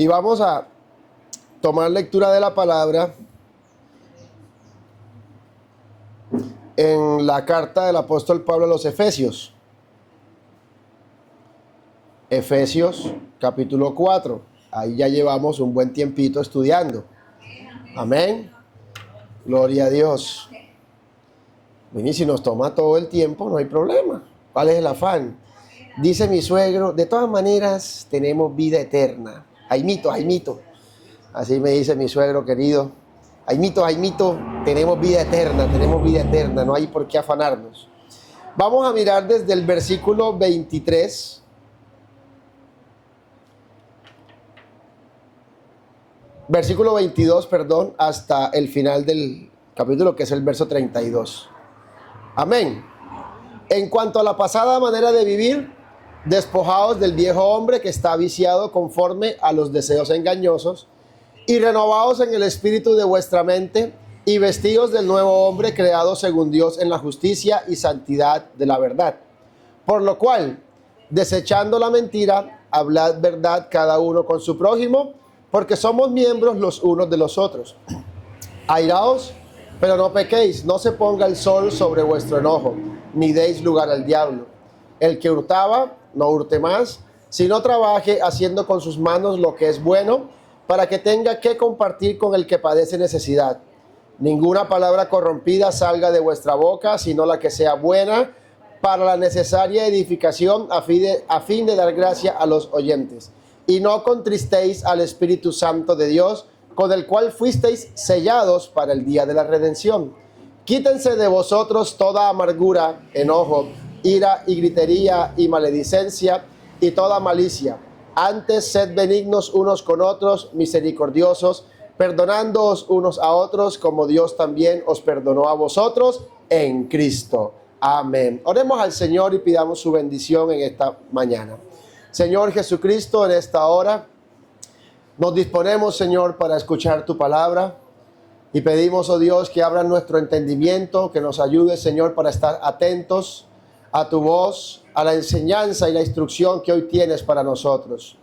Y vamos a tomar lectura de la palabra en la carta del apóstol Pablo a los Efesios. Efesios capítulo 4. Ahí ya llevamos un buen tiempito estudiando. Amén. Gloria a Dios. Y si nos toma todo el tiempo, no hay problema. ¿Cuál es el afán? Dice mi suegro, de todas maneras tenemos vida eterna. Jaimito, Jaimito. Así me dice mi suegro querido. Jaimito, Jaimito, tenemos vida eterna, no hay por qué afanarnos. Vamos a mirar desde el versículo 23. Versículo 22, perdón, hasta el final del capítulo, que es el verso 32. Amén. En cuanto a la pasada manera de vivir, despojaos del viejo hombre que está viciado conforme a los deseos engañosos, y renovaos en el espíritu de vuestra mente, y vestidos del nuevo hombre creado según Dios en la justicia y santidad de la verdad. Por lo cual, desechando la mentira, hablad verdad cada uno con su prójimo, porque somos miembros los unos de los otros. Airaos, pero no pequéis, no se ponga el sol sobre vuestro enojo, ni deis lugar al diablo. El que hurtaba, no hurte más, sino trabaje haciendo con sus manos lo que es bueno, para que tenga que compartir con el que padece necesidad. Ninguna palabra corrompida salga de vuestra boca, sino la que sea buena para la necesaria edificación, a fin de dar gracia a los oyentes. Y no contristéis al Espíritu Santo de Dios, con el cual fuisteis sellados para el día de la redención. Quítense de vosotros toda amargura, enojo, ira y gritería y maledicencia y toda malicia. Antes sed benignos unos con otros, misericordiosos, perdonándoos unos a otros, como Dios también os perdonó a vosotros en Cristo. Amén. Oremos al Señor y pidamos su bendición en esta mañana. Señor Jesucristo, en esta hora nos disponemos, Señor, para escuchar tu palabra y pedimos, oh Dios, que abra nuestro entendimiento, que nos ayude, Señor, para estar atentos a tu voz, a la enseñanza y la instrucción que hoy tienes para nosotros.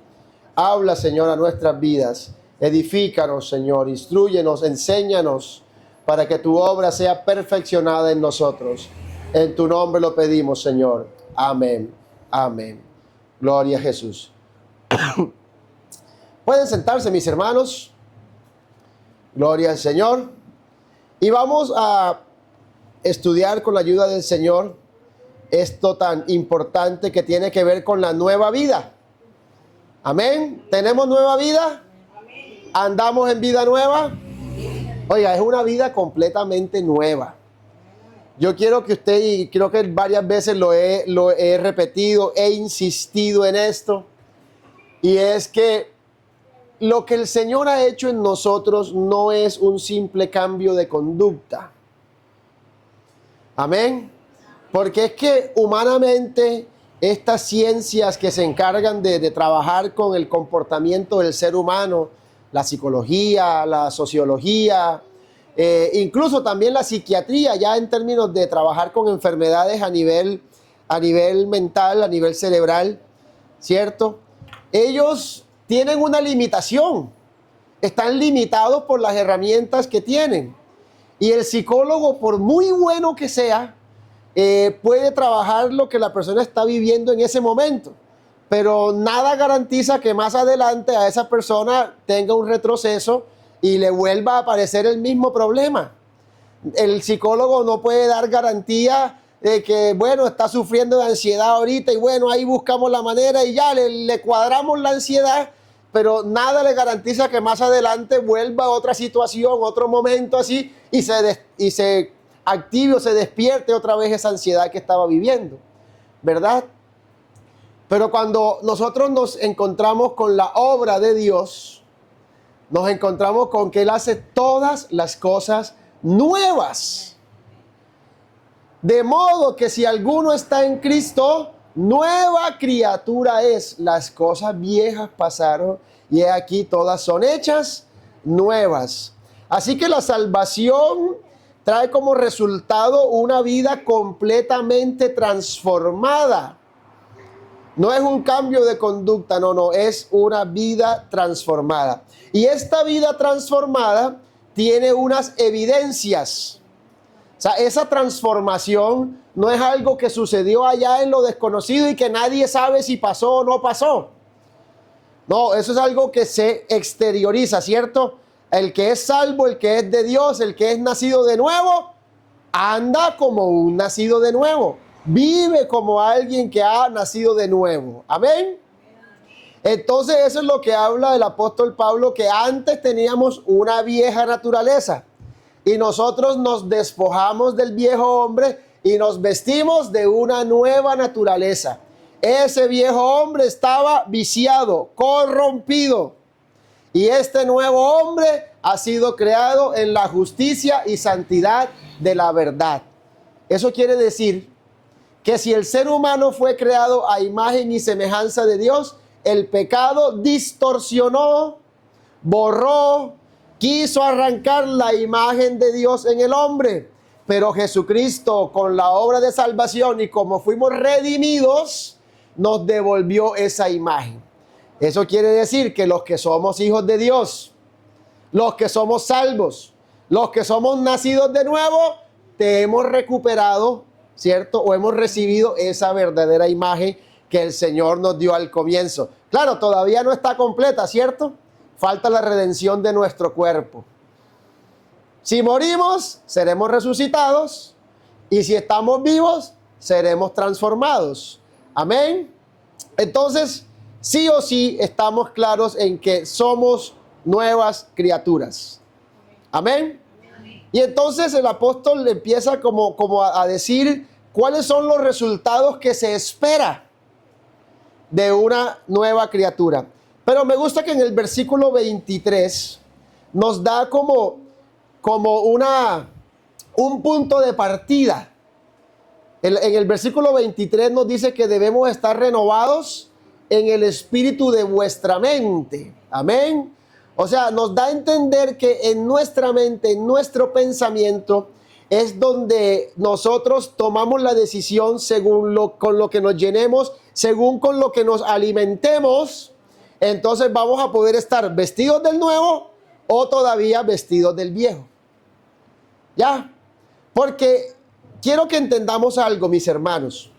Habla, Señor, a nuestras vidas. Edifícanos, Señor, instrúyenos, enséñanos, para que tu obra sea perfeccionada en nosotros. En tu nombre lo pedimos, Señor. Amén. Amén. Gloria a Jesús. Pueden sentarse, mis hermanos. Gloria al Señor. Y vamos a estudiar con la ayuda del Señor esto tan importante que tiene que ver con la nueva vida. Amén. ¿Tenemos nueva vida? ¿Andamos en vida nueva? Oiga, es una vida completamente nueva. Yo quiero que usted, y creo que varias veces lo he repetido, he insistido en esto, y es que lo que el Señor ha hecho en nosotros no es un simple cambio de conducta. Amén. Porque es que humanamente estas ciencias que se encargan de trabajar con el comportamiento del ser humano, la psicología, la sociología, incluso también la psiquiatría, ya en términos de trabajar con enfermedades a nivel mental, a nivel cerebral, ¿cierto? Ellos tienen una limitación, están limitados por las herramientas que tienen. Y el psicólogo, por muy bueno que sea, puede trabajar lo que la persona está viviendo en ese momento, pero nada garantiza que más adelante a esa persona tenga un retroceso y le vuelva a aparecer el mismo problema. El psicólogo no puede dar garantía de que, bueno, está sufriendo de ansiedad ahorita y bueno, ahí buscamos la manera y ya le cuadramos la ansiedad, pero nada le garantiza que más adelante vuelva a otra situación, otro momento así y se active o se despierte otra vez esa ansiedad que estaba viviendo, ¿verdad? Pero cuando nosotros nos encontramos con la obra de Dios, nos encontramos con que Él hace todas las cosas nuevas. De modo que si alguno está en Cristo, nueva criatura es. Las cosas viejas pasaron y he aquí todas son hechas nuevas. Así que la salvación trae como resultado una vida completamente transformada. No es un cambio de conducta, no, es una vida transformada. Y esta vida transformada tiene unas evidencias. O sea, esa transformación no es algo que sucedió allá en lo desconocido y que nadie sabe si pasó o no pasó. No, eso es algo que se exterioriza, ¿cierto? El que es salvo, el que es de Dios, el que es nacido de nuevo, anda como un nacido de nuevo. Vive como alguien que ha nacido de nuevo. Amén. Entonces eso es lo que habla el apóstol Pablo, que antes teníamos una vieja naturaleza y nosotros nos despojamos del viejo hombre y nos vestimos de una nueva naturaleza. Ese viejo hombre estaba viciado, corrompido, y este nuevo hombre ha sido creado en la justicia y santidad de la verdad. Eso quiere decir que si el ser humano fue creado a imagen y semejanza de Dios, el pecado distorsionó, borró, quiso arrancar la imagen de Dios en el hombre. Pero Jesucristo, con la obra de salvación y como fuimos redimidos, nos devolvió esa imagen. Eso quiere decir que los que somos hijos de Dios, los que somos salvos, los que somos nacidos de nuevo, te hemos recuperado, ¿cierto? O hemos recibido esa verdadera imagen que el Señor nos dio al comienzo. Claro, todavía no está completa, ¿cierto? Falta la redención de nuestro cuerpo. Si morimos, seremos resucitados, y si estamos vivos, seremos transformados. Amén. Entonces, sí o sí estamos claros en que somos nuevas criaturas. Amén. Y entonces el apóstol le empieza como a decir cuáles son los resultados que se espera de una nueva criatura. Pero me gusta que en el versículo 23 nos da como un punto de partida. En el versículo 23 nos dice que debemos estar renovados en el espíritu de vuestra mente. Amén. O sea, nos da a entender que en nuestra mente, en nuestro pensamiento, es donde nosotros tomamos la decisión con lo que nos llenemos, según con lo que nos alimentemos. Entonces vamos a poder estar vestidos del nuevo o todavía vestidos del viejo. ¿Ya? Porque quiero que entendamos algo, mis hermanos.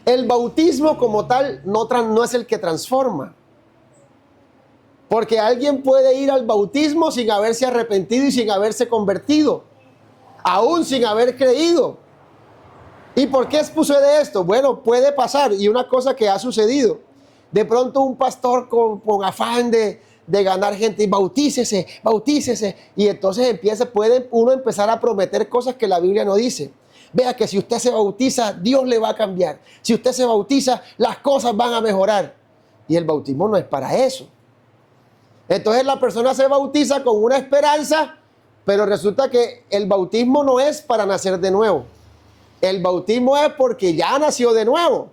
El bautismo como tal no es el que transforma. Porque alguien puede ir al bautismo sin haberse arrepentido y sin haberse convertido, aún sin haber creído. ¿Y por qué sucede esto? Bueno, puede pasar, y una cosa que ha sucedido. De pronto un pastor con afán de ganar gente, y bautícese, y entonces puede uno empezar a prometer cosas que la Biblia no dice. Vea que si usted se bautiza, Dios le va a cambiar. Si usted se bautiza, las cosas van a mejorar. Y el bautismo no es para eso. Entonces la persona se bautiza con una esperanza, pero resulta que el bautismo no es para nacer de nuevo. El bautismo es porque ya nació de nuevo.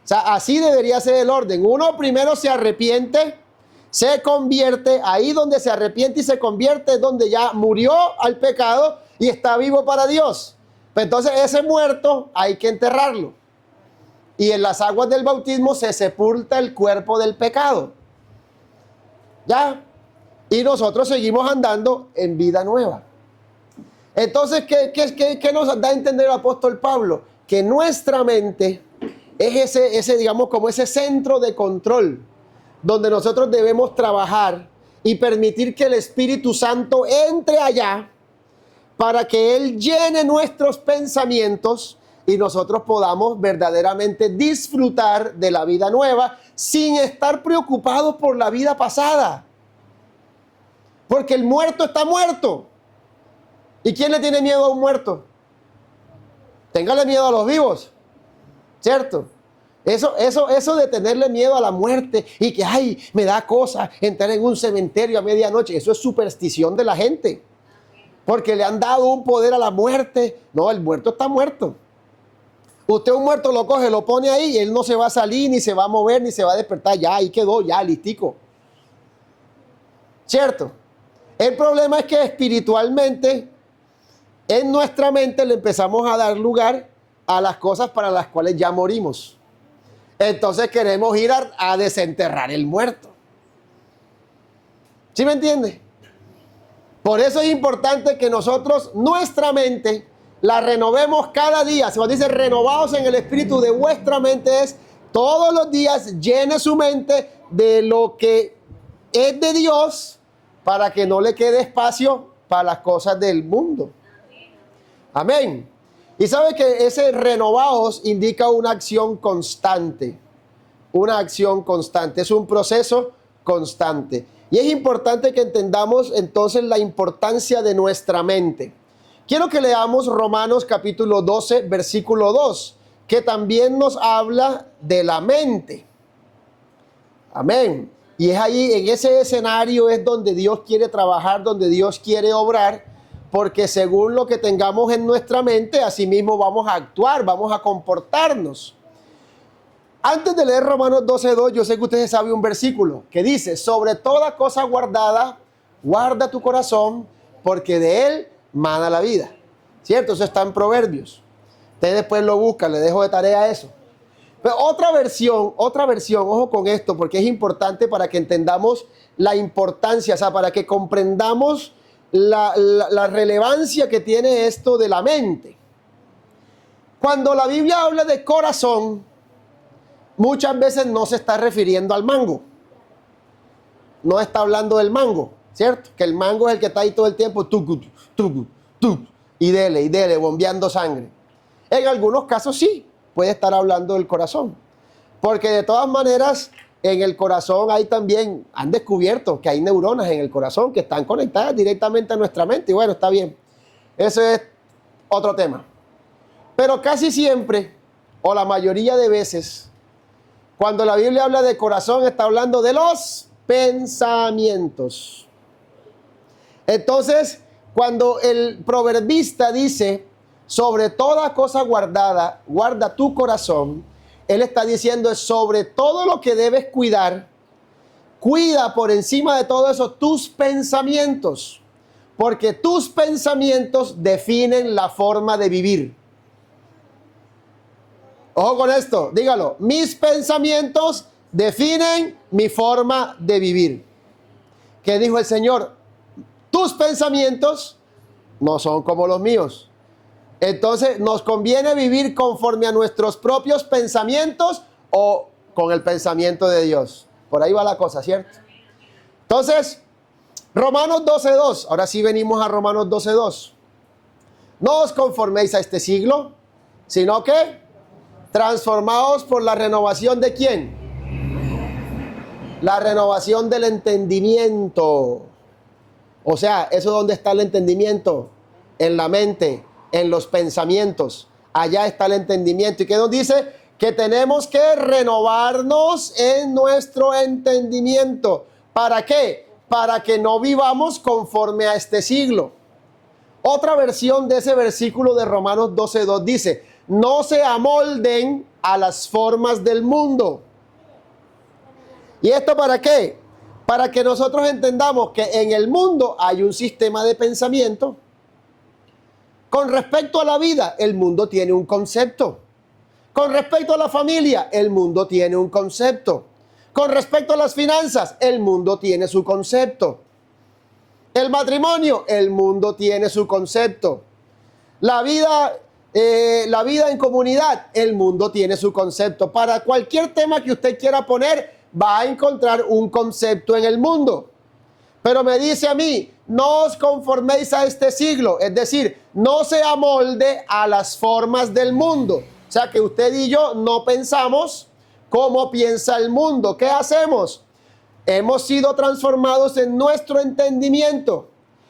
O sea, así debería ser el orden. Uno primero se arrepiente, se convierte. Ahí donde se arrepiente y se convierte es donde ya murió al pecado y está vivo para Dios. Pero entonces ese muerto hay que enterrarlo. Y en las aguas del bautismo se sepulta el cuerpo del pecado. ¿Ya? Y nosotros seguimos andando en vida nueva. Entonces, ¿qué nos da a entender el apóstol Pablo? Que nuestra mente es ese, digamos, como ese centro de control donde nosotros debemos trabajar y permitir que el Espíritu Santo entre allá para que Él llene nuestros pensamientos y nosotros podamos verdaderamente disfrutar de la vida nueva sin estar preocupados por la vida pasada. Porque el muerto está muerto. ¿Y quién le tiene miedo a un muerto? Téngale miedo a los vivos, ¿cierto? Eso de tenerle miedo a la muerte y que, ay, me da cosa entrar en un cementerio a medianoche, eso es superstición de la gente. Porque le han dado un poder a la muerte. No, el muerto está muerto. Usted un muerto lo coge, lo pone ahí y él no se va a salir, ni se va a mover, ni se va a despertar. Ya, ahí quedó, ya, listico. ¿Cierto? El problema es que espiritualmente, en nuestra mente le empezamos a dar lugar a las cosas para las cuales ya morimos. Entonces queremos ir a desenterrar el muerto. ¿Sí me entiende? Por eso es importante que nosotros, nuestra mente, la renovemos cada día. Se nos dice renovados en el espíritu de vuestra mente, es todos los días llene su mente de lo que es de Dios para que no le quede espacio para las cosas del mundo. Amén. Y sabe que ese renovados indica una acción constante. Una acción constante. Es un proceso constante. Y es importante que entendamos entonces la importancia de nuestra mente. Quiero que leamos Romanos capítulo 12, versículo 2, que también nos habla de la mente. Amén. Y es ahí, en ese escenario es donde Dios quiere trabajar, donde Dios quiere obrar, porque según lo que tengamos en nuestra mente, así mismo vamos a actuar, vamos a comportarnos. Antes de leer Romanos 12:2, yo sé que ustedes saben un versículo que dice, sobre toda cosa guardada, guarda tu corazón, porque de él mana la vida. ¿Cierto? Eso está en Proverbios. Usted después lo busca, le dejo de tarea eso. Pero otra versión, ojo con esto, porque es importante para que entendamos la importancia, o sea, para que comprendamos la relevancia que tiene esto de la mente. Cuando la Biblia habla de corazón, muchas veces no se está refiriendo al mango. No está hablando del mango, ¿cierto? Que el mango es el que está ahí todo el tiempo, y dele, bombeando sangre. En algunos casos sí, puede estar hablando del corazón. Porque de todas maneras, en el corazón hay también, han descubierto que hay neuronas en el corazón que están conectadas directamente a nuestra mente. Y bueno, está bien. Eso es otro tema. Pero casi siempre, o la mayoría de veces, cuando la Biblia habla de corazón, está hablando de los pensamientos. Entonces, cuando el proverbista dice, sobre toda cosa guardada, guarda tu corazón, él está diciendo sobre todo lo que debes cuidar, cuida por encima de todo eso tus pensamientos, porque tus pensamientos definen la forma de vivir. Ojo con esto, dígalo, mis pensamientos definen mi forma de vivir. ¿Qué dijo el Señor? Tus pensamientos no son como los míos. Entonces, ¿nos conviene vivir conforme a nuestros propios pensamientos o con el pensamiento de Dios? Por ahí va la cosa, ¿cierto? Entonces, Romanos 12:2. Ahora sí venimos a Romanos 12:2. No os conforméis a este siglo, sino que transformaos por la renovación ¿de quién? La renovación del entendimiento. O sea, ¿eso dónde está el entendimiento? En la mente, en los pensamientos. Allá está el entendimiento. ¿Y qué nos dice? Que tenemos que renovarnos en nuestro entendimiento. ¿Para qué? Para que no vivamos conforme a este siglo. Otra versión de ese versículo de Romanos 12:2 dice, no se amolden a las formas del mundo. ¿Y esto para qué? Para que nosotros entendamos que en el mundo hay un sistema de pensamiento. Con respecto a la vida, el mundo tiene un concepto. Con respecto a la familia, el mundo tiene un concepto. Con respecto a las finanzas, el mundo tiene su concepto. El matrimonio, el mundo tiene su concepto. La vida en comunidad, el mundo tiene su concepto. Para cualquier tema que usted quiera poner, va a encontrar un concepto en el mundo. Pero me dice a mí, no os conforméis a este siglo, es decir, no se amolde a las formas del mundo. O sea que usted y yo no pensamos como piensa el mundo. ¿Qué hacemos? Hemos sido transformados en nuestro entendimiento.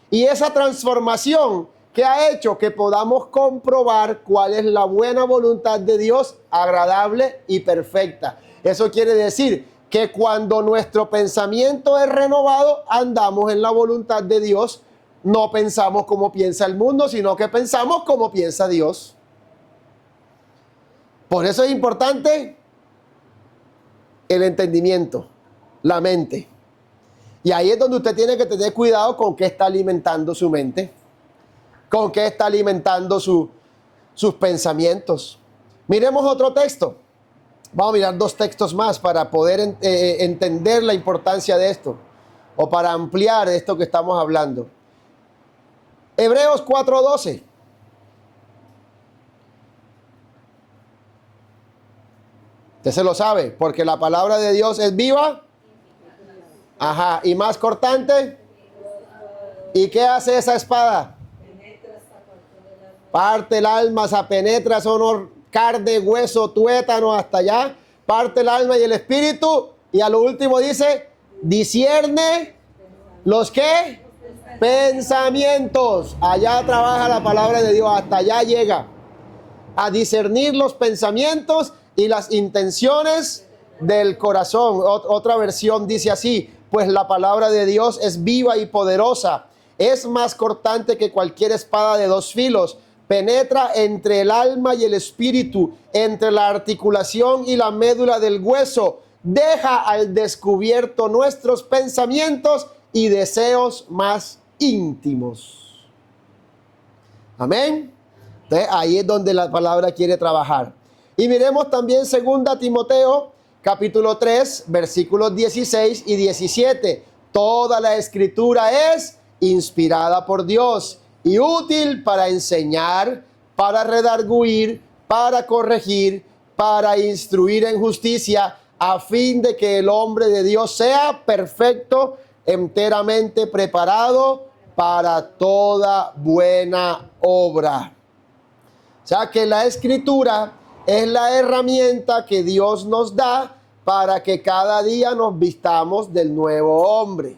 Y esa transformación que ha hecho que podamos comprobar cuál es la buena voluntad de Dios, agradable y perfecta. Eso quiere decir que cuando nuestro pensamiento es renovado, andamos en la voluntad de Dios. No pensamos como piensa el mundo, sino que pensamos como piensa Dios. Por eso es importante el entendimiento, la mente. Y ahí es donde usted tiene que tener cuidado con qué está alimentando su mente, con qué está alimentando sus pensamientos. Miremos otro texto. Vamos a mirar dos textos más para poder entender la importancia de esto o para ampliar esto que estamos hablando. Hebreos 4:12. Usted se lo sabe, porque la palabra de Dios es viva. Ajá, y más cortante. ¿Y qué hace esa espada? Parte el alma, se penetra, son carne, hueso, tuétano, hasta allá. Parte el alma y el espíritu. Y a lo último dice, discierne los ¿qué? Pensamientos. Allá trabaja la palabra de Dios, hasta allá llega. A discernir los pensamientos y las intenciones del corazón. Otra versión dice así, pues la palabra de Dios es viva y poderosa. Es más cortante que cualquier espada de dos filos. Penetra entre el alma y el espíritu, entre la articulación y la médula del hueso. Deja al descubierto nuestros pensamientos y deseos más íntimos. Amén. Entonces, ahí es donde la palabra quiere trabajar. Y miremos también 2 Timoteo, capítulo 3, versículos 16 y 17. Toda la escritura es inspirada por Dios y útil para enseñar, para redarguir, para corregir, para instruir en justicia, a fin de que el hombre de Dios sea perfecto, enteramente preparado para toda buena obra. O sea que la escritura es la herramienta que Dios nos da para que cada día nos vistamos del nuevo hombre,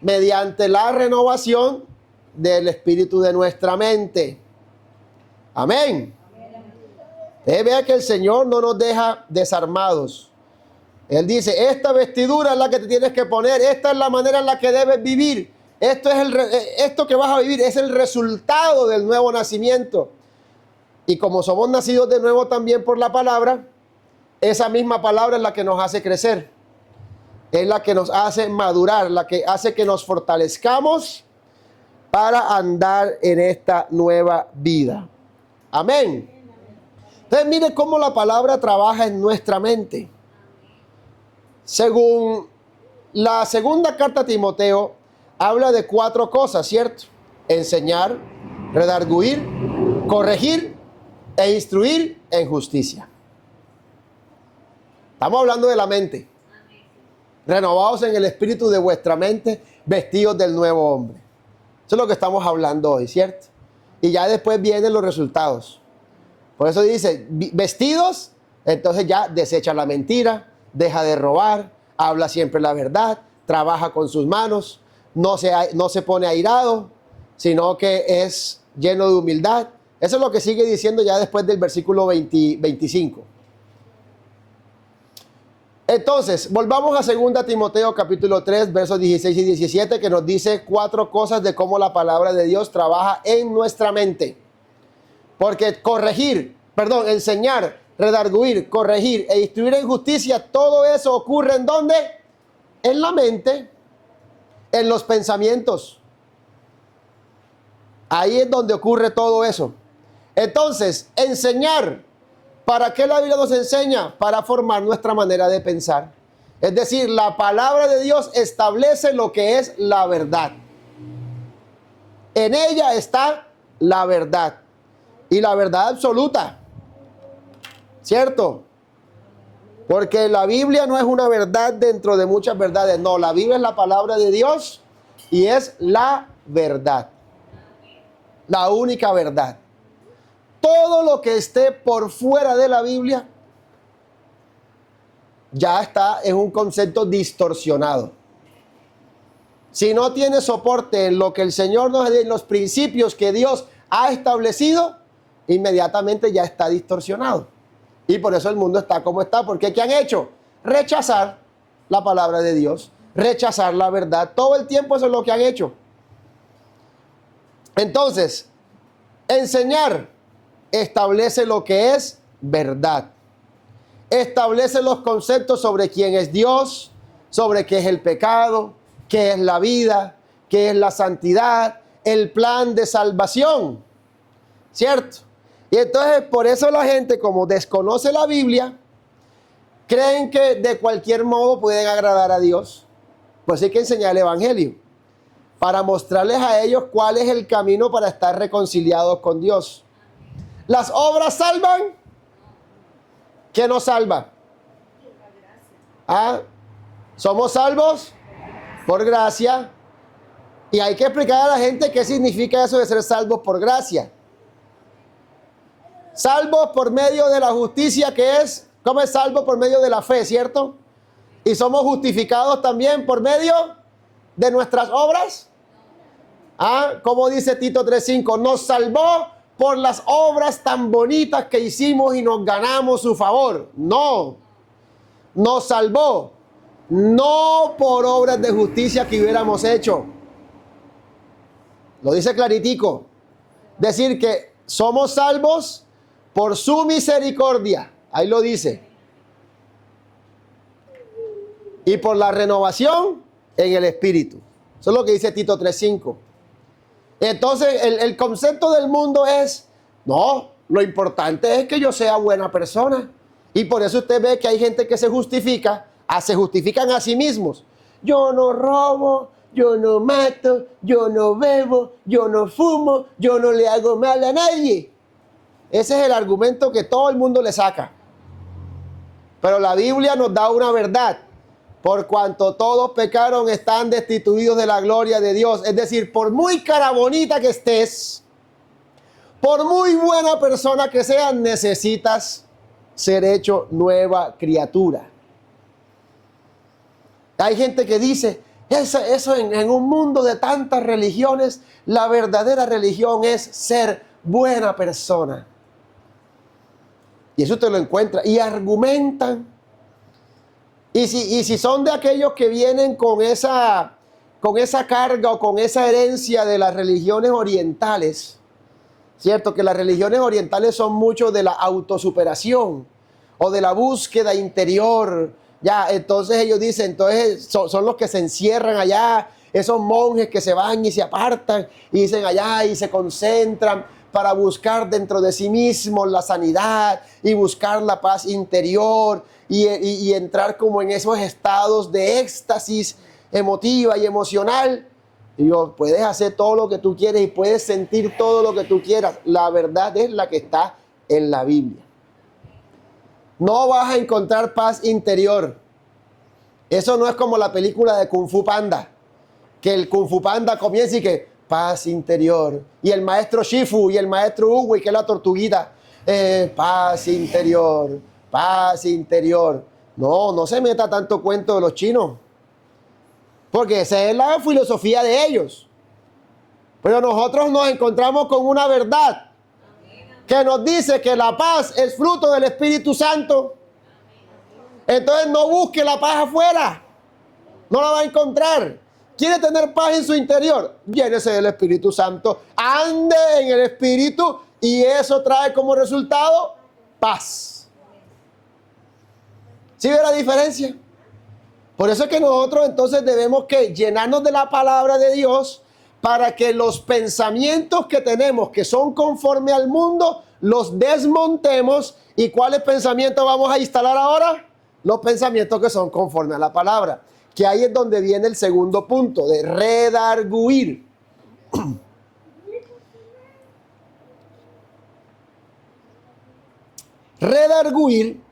mediante la renovación del espíritu de nuestra mente. Amén. Vea que el Señor no nos deja desarmados. Él dice, esta vestidura es la que te tienes que poner, esta es la manera en la que debes vivir. Esto que vas a vivir es el resultado del nuevo nacimiento. Y como somos nacidos de nuevo también por la palabra, esa misma palabra es la que nos hace crecer. Es la que nos hace madurar, la que hace que nos fortalezcamos para andar en esta nueva vida. Amén. Entonces mire cómo la palabra trabaja en nuestra mente. Según la segunda carta a Timoteo, habla de 4 cosas, ¿cierto? Enseñar, redarguir, corregir e instruir en justicia. Estamos hablando de la mente. Renovados en el espíritu de vuestra mente, vestidos del nuevo hombre. Eso es lo que estamos hablando hoy, ¿cierto? Y ya después vienen los resultados. Por eso dice, vestidos, entonces ya desecha la mentira, deja de robar, habla siempre la verdad, trabaja con sus manos, no se pone airado, sino que es lleno de humildad. Eso es lo que sigue diciendo ya después del versículo 25. Entonces, volvamos a 2 Timoteo capítulo 3, versos 16 y 17, que nos dice 4 cosas de cómo la palabra de Dios trabaja en nuestra mente. Porque enseñar, redarguir, corregir e instruir en justicia, todo eso ocurre ¿en dónde? En la mente, en los pensamientos. Ahí es donde ocurre todo eso. Entonces, enseñar. ¿Para qué la Biblia nos enseña? Para formar nuestra manera de pensar. Es decir, la palabra de Dios establece lo que es la verdad. En ella está la verdad. Y la verdad absoluta. ¿Cierto? Porque la Biblia no es una verdad dentro de muchas verdades. No, la Biblia es la palabra de Dios y es la verdad. La única verdad. Todo lo que esté por fuera de la Biblia ya es un concepto distorsionado. Si no tiene soporte en lo que el Señor nos dice, en los principios que Dios ha establecido, inmediatamente ya está distorsionado. Y por eso el mundo está como está. Porque ¿qué han hecho? Rechazar la palabra de Dios, rechazar la verdad. Todo el tiempo eso es lo que han hecho. Entonces, enseñar establece lo que es verdad. Establece los conceptos sobre quién es Dios, sobre qué es el pecado, qué es la vida, qué es la santidad, el plan de salvación. ¿Cierto? Y entonces por eso la gente, como desconoce la Biblia, creen que de cualquier modo pueden agradar a Dios. Pues hay que enseñar el Evangelio para mostrarles a ellos cuál es el camino para estar reconciliados con Dios. ¿Las obras salvan? ¿Qué nos salva? ¿Ah? ¿Somos salvos? Por gracia. Y hay que explicar a la gente qué significa eso de ser salvos por gracia. Salvos por medio de la justicia, que es, ¿cómo es salvo? Por medio de la fe, ¿cierto? Y somos justificados también por medio de nuestras obras. ¿Ah? Como dice Tito 3:5, nos salvó por las obras tan bonitas que hicimos y nos ganamos su favor. No, nos salvó, no por obras de justicia que hubiéramos hecho. Lo dice claritico. Decir que somos salvos por su misericordia. Ahí lo dice. Y por la renovación en el Espíritu. Eso es lo que dice Tito 3:5. Entonces, el concepto del mundo es, no, lo importante es que yo sea buena persona. Y por eso usted ve que hay gente que se justifican a sí mismos. Yo no robo, yo no mato, yo no bebo, yo no fumo, yo no le hago mal a nadie. Ese es el argumento que todo el mundo le saca. Pero la Biblia nos da una verdad. Por cuanto todos pecaron, están destituidos de la gloria de Dios. Es decir, por muy cara bonita que estés, por muy buena persona que seas, necesitas ser hecho nueva criatura. Hay gente que dice, eso en un mundo de tantas religiones, la verdadera religión es ser buena persona. Y eso te lo encuentra. Y argumentan. Y si son de aquellos que vienen con esa carga o con esa herencia de las religiones orientales, ¿cierto? Que las religiones orientales son mucho de la autosuperación o de la búsqueda interior. Ya, entonces ellos dicen, entonces son los que se encierran allá, esos monjes que se van y se apartan y dicen allá y se concentran para buscar dentro de sí mismos la sanidad y buscar la paz interior y entrar como en esos estados de éxtasis emotiva y emocional. Y yo, puedes hacer todo lo que tú quieres y puedes sentir todo lo que tú quieras. La verdad es la que está en la Biblia. No vas a encontrar paz interior. Eso no es como la película de Kung Fu Panda, que el Kung Fu Panda comienza y que paz interior. Y el maestro Shifu y el maestro Uwe, que es la tortuguita, paz interior, paz interior. No se meta tanto cuento de los chinos, porque esa es la filosofía de ellos. Pero nosotros nos encontramos con una verdad que nos dice que la paz es fruto del Espíritu Santo. Entonces no busque la paz afuera, no la va a encontrar. ¿Quiere tener paz en su interior? Llénese del Espíritu Santo, ande en el Espíritu y eso trae como resultado paz. ¿Sí ve la diferencia? Por eso es que nosotros entonces debemos que llenarnos de la palabra de Dios para que los pensamientos que tenemos que son conforme al mundo los desmontemos. ¿Y cuáles pensamientos vamos a instalar ahora? Los pensamientos que son conforme a la palabra. Que ahí es donde viene el segundo punto, de redarguir. Redarguir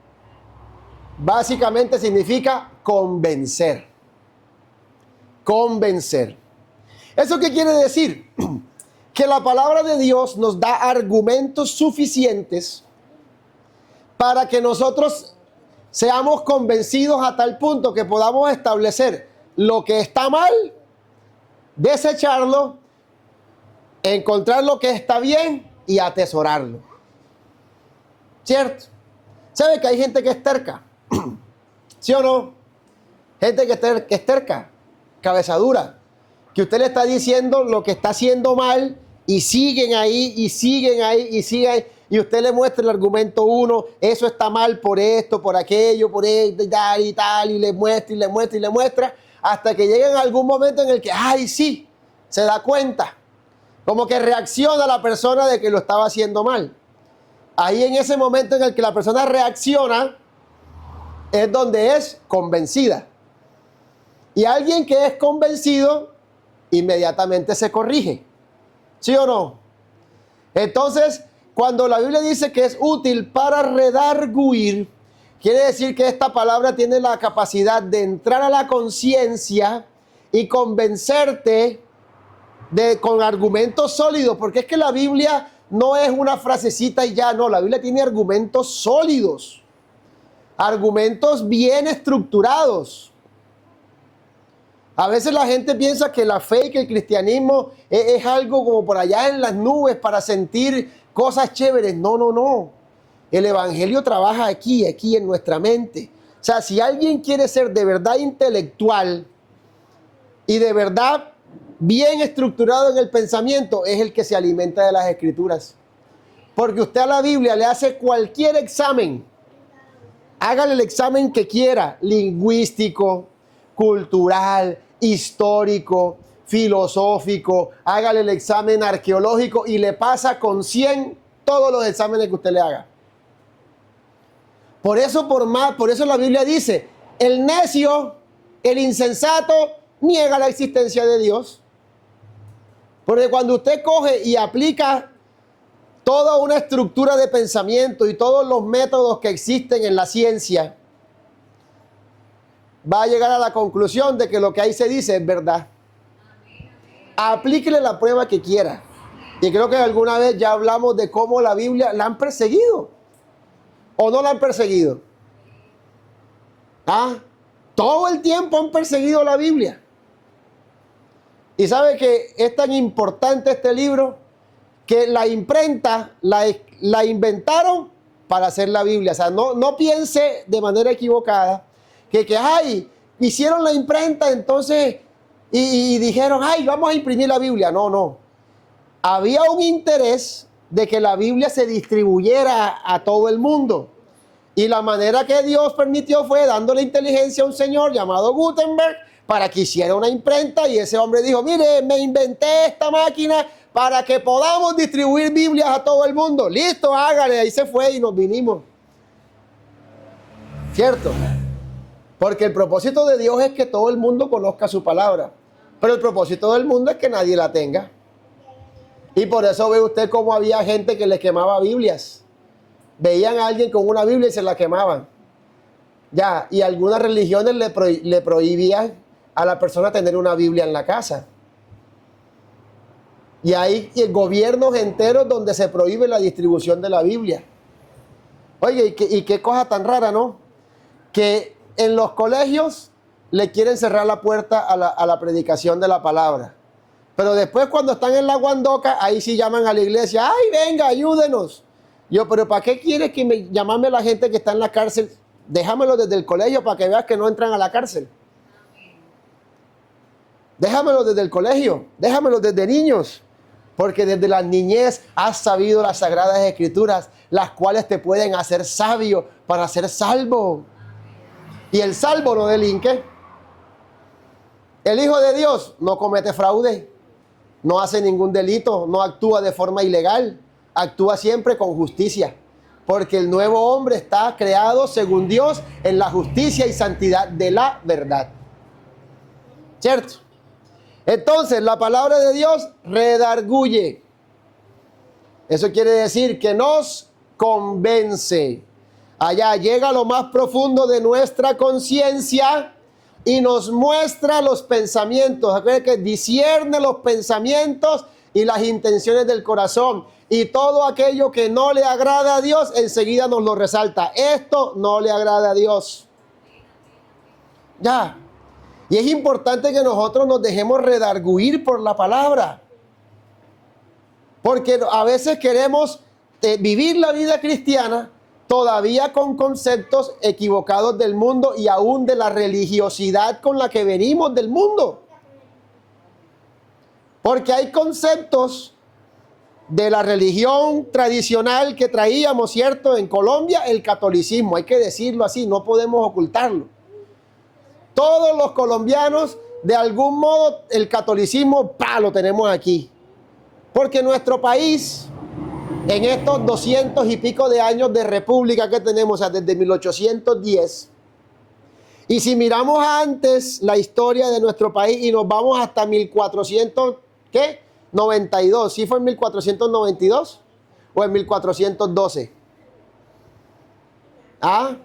básicamente significa convencer. Convencer. ¿Eso qué quiere decir? Que la palabra de Dios nos da argumentos suficientes para que nosotros seamos convencidos a tal punto que podamos establecer lo que está mal, desecharlo, encontrar lo que está bien y atesorarlo. ¿Cierto? ¿Sabe que hay gente que es terca? ¿Sí o no? Gente que es terca, cabezadura, que usted le está diciendo lo que está haciendo mal y siguen ahí, y siguen ahí, y siguen ahí. Y usted le muestra el argumento 1, eso está mal por esto, por aquello, por esto y tal, y le muestra, y le muestra, y le muestra, hasta que llega en algún momento en el que, ay, sí, se da cuenta. Como que reacciona la persona de que lo estaba haciendo mal. Ahí en ese momento en el que la persona reacciona, es donde es convencida. Y alguien que es convencido, inmediatamente se corrige. ¿Sí o no? Entonces, cuando la Biblia dice que es útil para redarguir, quiere decir que esta palabra tiene la capacidad de entrar a la conciencia y convencerte con argumentos sólidos, porque es que la Biblia no es una frasecita y ya, no, la Biblia tiene argumentos sólidos, argumentos bien estructurados. A veces la gente piensa que la fe y que el cristianismo es algo como por allá en las nubes para sentir cosas chéveres. No, no, no. El evangelio trabaja aquí en nuestra mente. O sea, si alguien quiere ser de verdad intelectual y de verdad bien estructurado en el pensamiento, es el que se alimenta de las escrituras. Porque usted a la Biblia le hace cualquier examen. Hágale el examen que quiera, lingüístico, cultural, histórico, filosófico, hágale el examen arqueológico y le pasa con 100 todos los exámenes que usted le haga. Por eso la Biblia dice, el necio, el insensato, niega la existencia de Dios. Porque cuando usted coge y aplica toda una estructura de pensamiento y todos los métodos que existen en la ciencia, va a llegar a la conclusión de que lo que ahí se dice es verdad. Aplíquele la prueba que quiera. Y creo que alguna vez ya hablamos de cómo la Biblia la han perseguido. ¿O no la han perseguido? ¿Ah? Todo el tiempo han perseguido la Biblia. Y sabe que es tan importante este libro que la imprenta la inventaron para hacer la Biblia. O sea, no piense de manera equivocada que ay, hicieron la imprenta entonces y dijeron, ay, vamos a imprimir la Biblia. No, no. Había un interés de que la Biblia se distribuyera a todo el mundo. Y la manera que Dios permitió fue dándole inteligencia a un señor llamado Gutenberg para que hiciera una imprenta, y ese hombre dijo, mire, me inventé esta máquina para que podamos distribuir Biblias a todo el mundo. Listo, hágale. Ahí se fue y nos vinimos. ¿Cierto? Porque el propósito de Dios es que todo el mundo conozca su palabra. Pero el propósito del mundo es que nadie la tenga. Y por eso ve usted cómo había gente que le quemaba Biblias. Veían a alguien con una Biblia y se la quemaban. Ya, y algunas religiones le prohibían a la persona tener una Biblia en la casa. Y hay gobiernos enteros donde se prohíbe la distribución de la Biblia. Oye, y qué cosa tan rara, ¿no? Que en los colegios le quieren cerrar la puerta a la predicación de la palabra. Pero después cuando están en la guandoca, ahí sí llaman a la iglesia. ¡Ay, venga, ayúdenos! Yo, pero ¿para qué quieres que llamarme a la gente que está en la cárcel? Déjamelo desde el colegio para que veas que no entran a la cárcel. Déjamelo desde el colegio, déjamelo desde niños. Porque desde la niñez has sabido las sagradas escrituras, las cuales te pueden hacer sabio para ser salvo. Y el salvo no delinque. El Hijo de Dios no comete fraude, no hace ningún delito, no actúa de forma ilegal, actúa siempre con justicia. Porque el nuevo hombre está creado según Dios en la justicia y santidad de la verdad. ¿Cierto? Entonces, la palabra de Dios redarguye. Eso quiere decir que nos convence. Allá llega a lo más profundo de nuestra conciencia y nos muestra los pensamientos. Acuérdense que discierne los pensamientos y las intenciones del corazón. Y todo aquello que no le agrada a Dios, enseguida nos lo resalta. Esto no le agrada a Dios. Ya. Y es importante que nosotros nos dejemos redarguir por la palabra. Porque a veces queremos vivir la vida cristiana todavía con conceptos equivocados del mundo y aún de la religiosidad con la que venimos del mundo. Porque hay conceptos de la religión tradicional que traíamos, ¿cierto? En Colombia, el catolicismo, hay que decirlo así, no podemos ocultarlo. Todos los colombianos, de algún modo, el catolicismo, lo tenemos aquí. Porque nuestro país, en estos 200 y pico de años de república que tenemos, o sea, desde 1810, Y si miramos antes la historia de nuestro país y nos vamos hasta 1400, ¿qué? 92. ¿Sí fue en 1492 o en 1412? ¿Ah?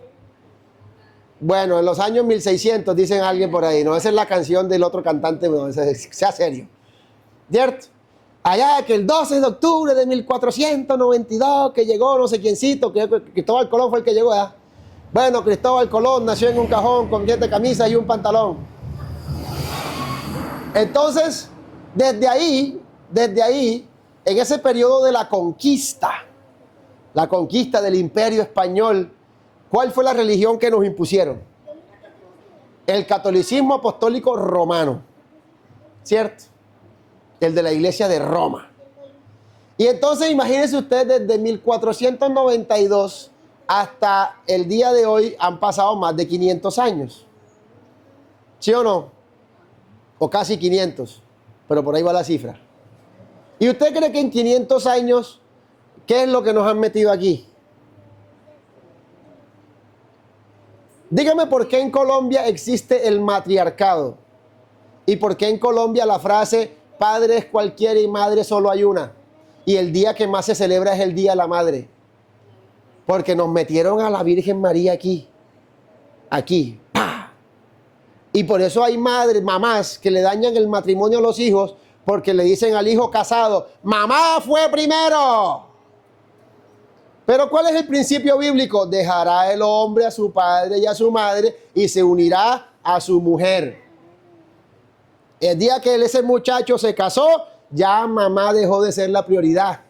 Bueno, en los años 1600, dicen alguien por ahí, ¿no? Esa es la canción del otro cantante, no, sea serio. ¿Cierto? Allá que el 12 de octubre de 1492, que llegó no sé quiéncito, que Cristóbal Colón fue el que llegó, ¿verdad? Bueno, Cristóbal Colón nació en un cajón con 10 de camisa y un pantalón. Entonces, desde ahí, en ese periodo de la conquista del Imperio Español, ¿cuál fue la religión que nos impusieron? El catolicismo apostólico romano, ¿cierto? El de la iglesia de Roma. Y entonces imagínense ustedes, desde 1492 hasta el día de hoy han pasado más de 500 años. ¿Sí o no? O casi 500, pero por ahí va la cifra. ¿Y usted cree que en 500 años, qué es lo que nos han metido aquí? Dígame por qué en Colombia existe el matriarcado y por qué en Colombia la frase padre es cualquiera y madre solo hay una, y el día que más se celebra es el Día de la Madre, porque nos metieron a la Virgen María aquí, ¡pah! Y por eso hay madres, mamás que le dañan el matrimonio a los hijos porque le dicen al hijo casado, mamá fue primero. Pero ¿cuál es el principio bíblico? Dejará el hombre a su padre y a su madre y se unirá a su mujer. El día que ese muchacho se casó, ya mamá dejó de ser la prioridad.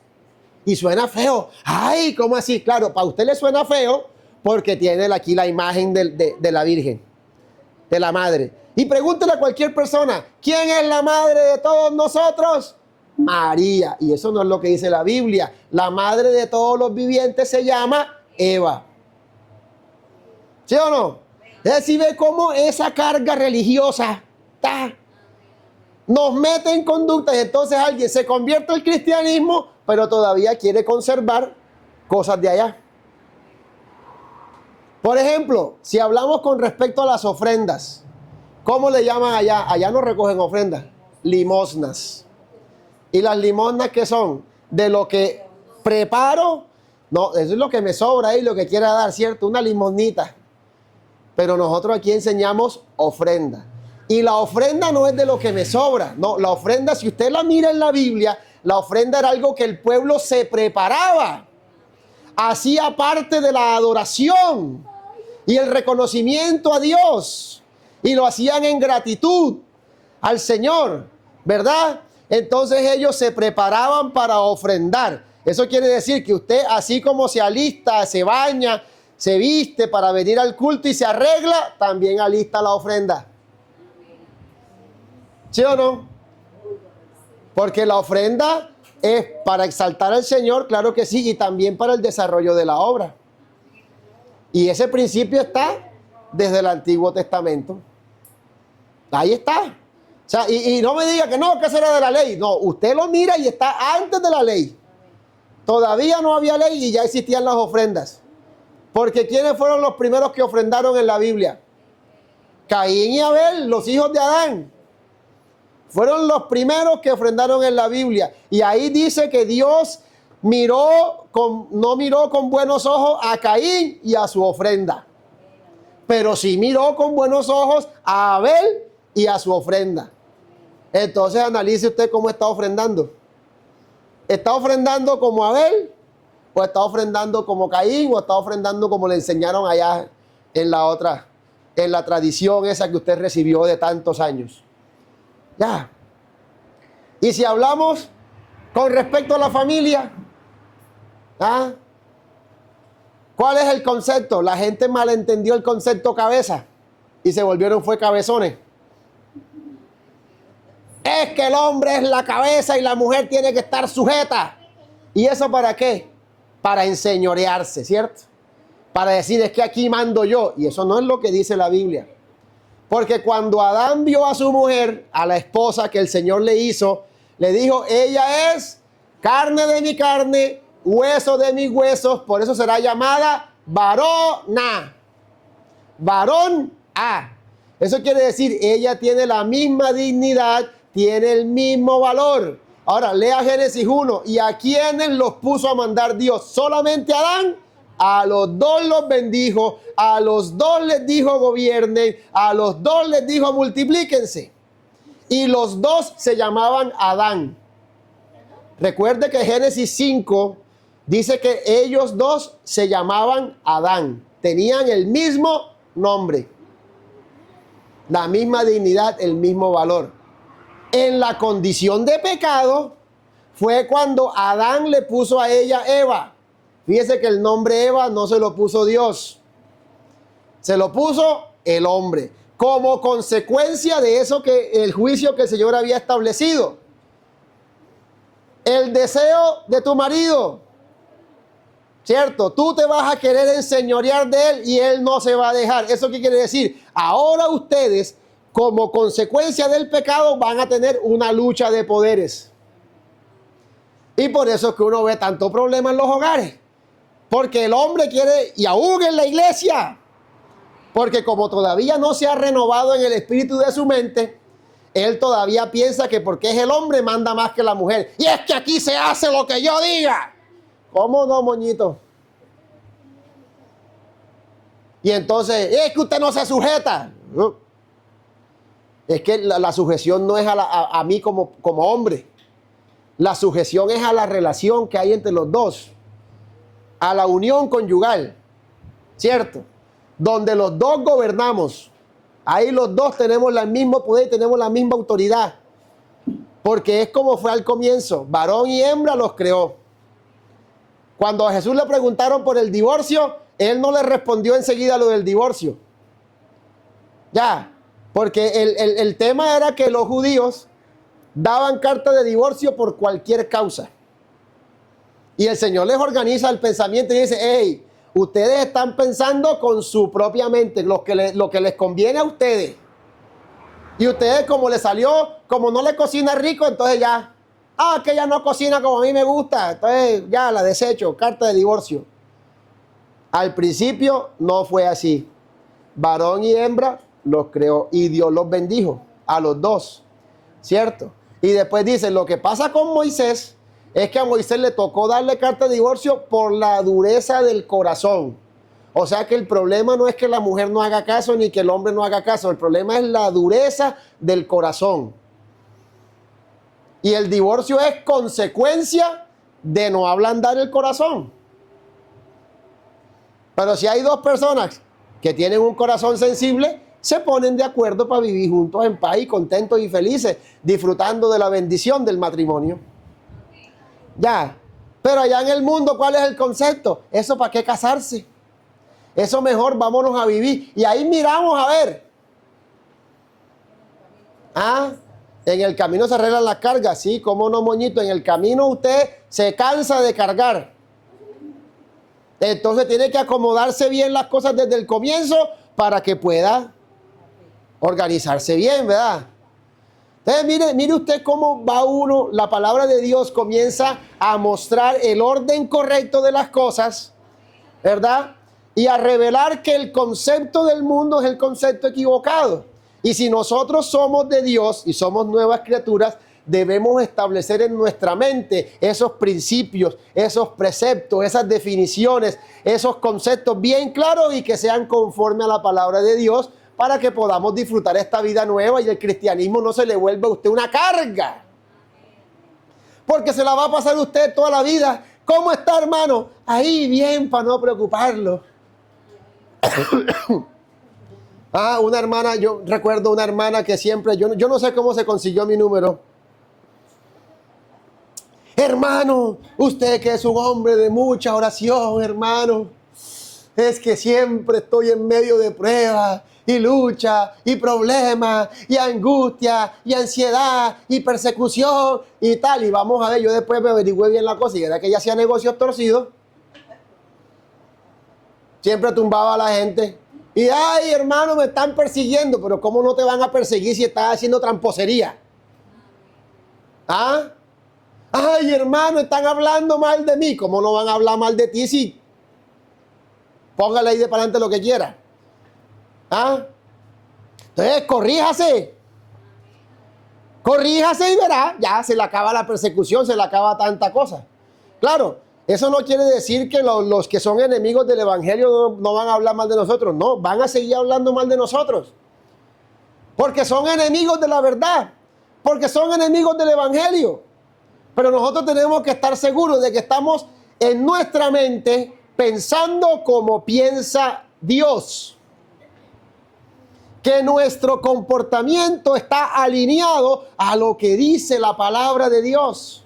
Y suena feo. Ay, ¿cómo así? Claro, para usted le suena feo porque tiene aquí la imagen de la Virgen, de la Madre. Y pregúntele a cualquier persona, ¿quién es la madre de todos nosotros? María. Y eso no es lo que dice la Biblia. La madre de todos los vivientes se llama Eva. ¿Sí o no? Es decir, ve cómo esa carga religiosa nos mete en conductas. Y entonces alguien se convierte al cristianismo, pero todavía quiere conservar cosas de allá. Por ejemplo, si hablamos con respecto a las ofrendas, ¿cómo le llaman allá? Allá no recogen ofrendas, limosnas. ¿Y las limosnas qué son? De lo que preparo, no, eso es lo que me sobra ahí, lo que quiera dar, ¿cierto? Una limosnita. Pero nosotros aquí enseñamos ofrenda. Y la ofrenda no es de lo que me sobra, no, la ofrenda, si usted la mira en la Biblia, la ofrenda era algo que el pueblo se preparaba, hacía parte de la adoración y el reconocimiento a Dios, y lo hacían en gratitud al Señor, ¿verdad? Entonces ellos se preparaban para ofrendar. Eso quiere decir que usted, así como se alista, se baña, se viste para venir al culto y se arregla, también alista la ofrenda. ¿Sí o no? Porque la ofrenda es para exaltar al Señor, claro que sí, y también para el desarrollo de la obra. Y ese principio está desde el Antiguo Testamento. Ahí está. O sea, y no me diga que no, que eso era de la ley. No, usted lo mira y está antes de la ley. Todavía no había ley y ya existían las ofrendas. Porque ¿quiénes fueron los primeros que ofrendaron en la Biblia? Caín y Abel, los hijos de Adán. Fueron los primeros que ofrendaron en la Biblia. Y ahí dice que Dios no miró con buenos ojos a Caín y a su ofrenda. Pero sí miró con buenos ojos a Abel y a su ofrenda. Entonces analice usted cómo está ofrendando. ¿Está ofrendando como Abel? ¿O está ofrendando como Caín? ¿O está ofrendando como le enseñaron allá en la tradición esa que usted recibió de tantos años? Ya. Y si hablamos con respecto a la familia, ¿ah? ¿Cuál es el concepto? La gente malentendió el concepto cabeza y se volvieron fue cabezones. Es que el hombre es la cabeza y la mujer tiene que estar sujeta. ¿Y eso para qué? Para enseñorearse, ¿cierto? Para decir, es que aquí mando yo. Y eso no es lo que dice la Biblia. Porque cuando Adán vio a su mujer, a la esposa que el Señor le hizo, le dijo, ella es carne de mi carne, hueso de mis huesos, por eso será llamada varona. Varón Eso quiere decir, ella tiene la misma dignidad, tiene el mismo valor. Ahora, lea Génesis 1. ¿Y a quiénes los puso a mandar Dios? ¿Solamente a Adán? A los dos los bendijo, a los dos les dijo gobiernen, a los dos les dijo multiplíquense. Y los dos se llamaban Adán. Recuerde que Génesis 5 dice que ellos dos se llamaban Adán. Tenían el mismo nombre, la misma dignidad, el mismo valor. En la condición de pecado fue cuando Adán le puso a ella Eva. Fíjese que el nombre Eva no se lo puso Dios, se lo puso el hombre, como consecuencia de eso, que el juicio que el Señor había establecido. El deseo de tu marido, ¿cierto? Tú te vas a querer enseñorear de él y él no se va a dejar. ¿Eso qué quiere decir? Ahora ustedes, como consecuencia del pecado, van a tener una lucha de poderes. Y por eso es que uno ve tanto problema en los hogares. Porque el hombre quiere, y aún en la iglesia, porque como todavía no se ha renovado en el espíritu de su mente, él todavía piensa que porque es el hombre manda más que la mujer. Y es que aquí se hace lo que yo diga. ¿Cómo no, moñito? Y entonces, es que usted no se sujeta. No. Es que la sujeción no es a mí como hombre. La sujeción es a la relación que hay entre los dos. A la unión conyugal. ¿Cierto? Donde los dos gobernamos. Ahí los dos tenemos el mismo poder y tenemos la misma autoridad. Porque es como fue al comienzo. Varón y hembra los creó. Cuando a Jesús le preguntaron por el divorcio, él no le respondió enseguida lo del divorcio. Ya, porque el tema era que los judíos daban carta de divorcio por cualquier causa. Y el Señor les organiza el pensamiento y dice, hey, ustedes están pensando con su propia mente, lo que les conviene a ustedes. Y ustedes, como les salió, como no le cocina rico, entonces ya, que ella no cocina como a mí me gusta, entonces ya la desecho, carta de divorcio. Al principio no fue así. Varón y hembra los creó y Dios los bendijo a los dos, ¿cierto? Y después dice, lo que pasa con Moisés es que a Moisés le tocó darle carta de divorcio por la dureza del corazón. O sea que el problema no es que la mujer no haga caso ni que el hombre no haga caso. El problema es la dureza del corazón. Y el divorcio es consecuencia de no ablandar el corazón. Pero si hay dos personas que tienen un corazón sensible, se ponen de acuerdo para vivir juntos en paz y contentos y felices, disfrutando de la bendición del matrimonio. Ya, pero allá en el mundo, ¿cuál es el concepto? ¿Eso para qué casarse? Eso mejor vámonos a vivir. Y ahí miramos a ver. En el camino se arreglan las cargas. Sí, cómo no, moñito. En el camino usted se cansa de cargar. Entonces tiene que acomodarse bien las cosas desde el comienzo para que pueda organizarse bien, ¿verdad? Entonces mire usted cómo va uno, la palabra de Dios comienza a mostrar el orden correcto de las cosas, ¿verdad? Y a revelar que el concepto del mundo es el concepto equivocado. Y si nosotros somos de Dios y somos nuevas criaturas, debemos establecer en nuestra mente esos principios, esos preceptos, esas definiciones, esos conceptos bien claros y que sean conforme a la palabra de Dios, para que podamos disfrutar esta vida nueva y el cristianismo no se le vuelva a usted una carga. Porque se la va a pasar usted toda la vida. ¿Cómo está, hermano? Ahí bien, para no preocuparlo. Una hermana, yo recuerdo una hermana que siempre, yo no sé cómo se consiguió mi número. Hermano, usted que es un hombre de mucha oración, hermano, es que siempre estoy en medio de pruebas y lucha y problemas y angustia y ansiedad y persecución y tal. Y vamos a ver, yo después me averigüé bien la cosa y era que ella hacía negocios torcidos. Siempre tumbaba a la gente. Y, ay, hermano, me están persiguiendo. Pero ¿cómo no te van a perseguir si estás haciendo tramposería? Ay, hermano, están hablando mal de mí. ¿Cómo no van a hablar mal de ti si póngale ahí de para adelante lo que quiera? Entonces, corríjase y verá, ya se le acaba la persecución, se le acaba tanta cosa. Claro, eso no quiere decir que los que son enemigos del evangelio no van a hablar mal de nosotros, no, van a seguir hablando mal de nosotros. Porque son enemigos de la verdad, porque son enemigos del evangelio. Pero nosotros tenemos que estar seguros de que estamos en nuestra mente pensando como piensa Dios. Que nuestro comportamiento está alineado a lo que dice la palabra de Dios.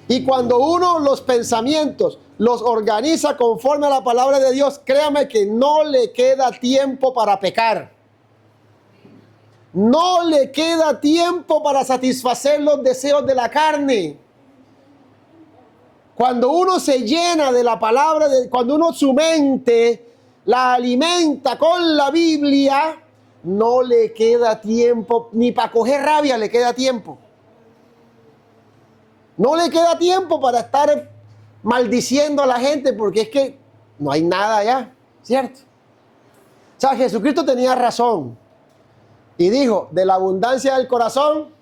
Y cuando uno los pensamientos los organiza conforme a la palabra de Dios, créame que no le queda tiempo para pecar. No le queda tiempo para satisfacer los deseos de la carne. Cuando uno se llena de la palabra, cuando uno su mente la alimenta con la Biblia, no le queda tiempo, ni para coger rabia le queda tiempo. No le queda tiempo para estar maldiciendo a la gente, porque es que no hay nada allá, ¿cierto? O sea, Jesucristo tenía razón. Y dijo, de la abundancia del corazón.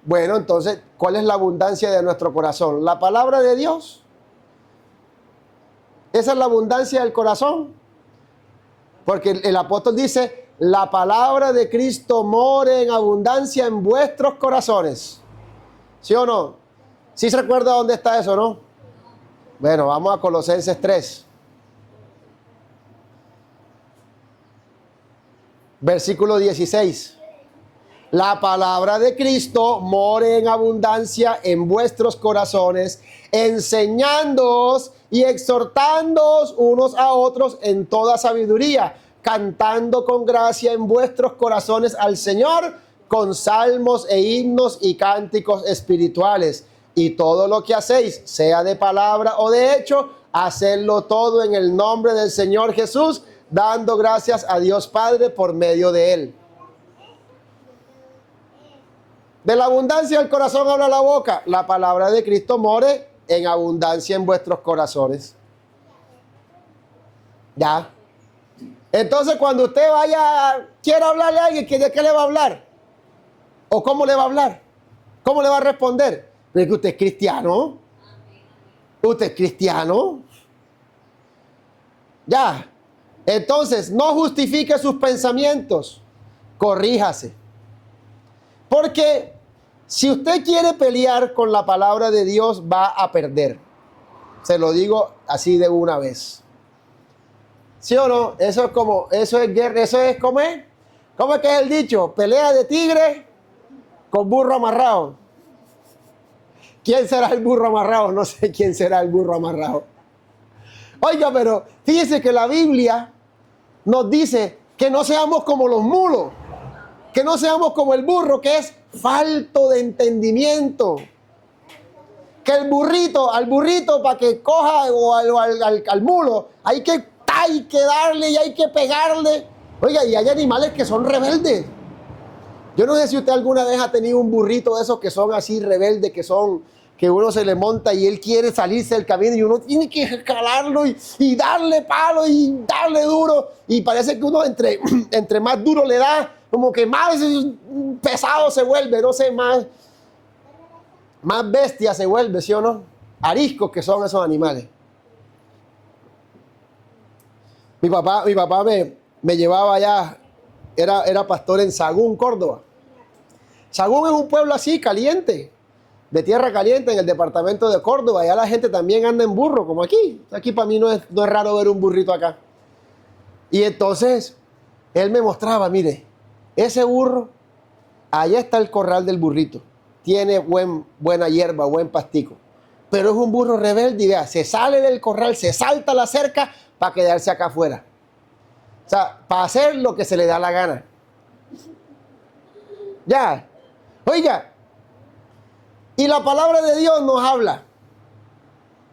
Bueno, entonces, ¿cuál es la abundancia de nuestro corazón? ¿La palabra de Dios? ¿Esa es la abundancia del corazón? Porque el apóstol dice, la palabra de Cristo more en abundancia en vuestros corazones. ¿Sí o no? ¿Sí se recuerda dónde está eso, no? Bueno, vamos a Colosenses 3. Versículo 16. La palabra de Cristo more en abundancia en vuestros corazones, enseñándoos y exhortándoos unos a otros en toda sabiduría, cantando con gracia en vuestros corazones al Señor, con salmos e himnos y cánticos espirituales. Y todo lo que hacéis, sea de palabra o de hecho, hacedlo todo en el nombre del Señor Jesús, dando gracias a Dios Padre por medio de Él. De la abundancia del corazón habla la boca. La palabra de Cristo more en abundancia en vuestros corazones. Ya. Entonces, cuando usted quiera hablarle a alguien, ¿de qué le va a hablar? ¿O cómo le va a hablar? ¿Cómo le va a responder? ¿Es que usted es cristiano? ¿Usted es cristiano? Ya. Entonces, no justifique sus pensamientos. Corríjase. Porque si usted quiere pelear con la palabra de Dios, va a perder. Se lo digo así de una vez. ¿Sí o no? Eso es guerra, ¿cómo es? ¿Cómo es que es el dicho? Pelea de tigre con burro amarrado. ¿Quién será el burro amarrado? No sé quién será el burro amarrado. Oiga, pero fíjese que la Biblia nos dice que no seamos como los mulos. Que no seamos como el burro, que es falto de entendimiento. Que al burrito para que coja o al mulo, hay que darle y hay que pegarle. Oiga, y hay animales que son rebeldes. Yo no sé si usted alguna vez ha tenido un burrito de esos que son así rebeldes, que uno se le monta y él quiere salirse del camino y uno tiene que jalarlo y darle palo y darle duro. Y parece que uno entre más duro le da, como que más pesado se vuelve, no sé, más bestia se vuelve, ¿sí o no? Ariscos que son esos animales. Mi papá me llevaba allá, era pastor en Sagún, Córdoba. Sagún es un pueblo así, caliente, de tierra caliente, en el departamento de Córdoba. Allá la gente también anda en burro, como aquí. Aquí para mí no es raro ver un burrito acá. Y entonces, él me mostraba, mire, ese burro, allá está el corral del burrito. Tiene buena hierba, buen pastico. Pero es un burro rebelde y vea, se sale del corral, se salta la cerca para quedarse acá afuera. O sea, para hacer lo que se le da la gana. Ya. Oiga, y la palabra de Dios nos habla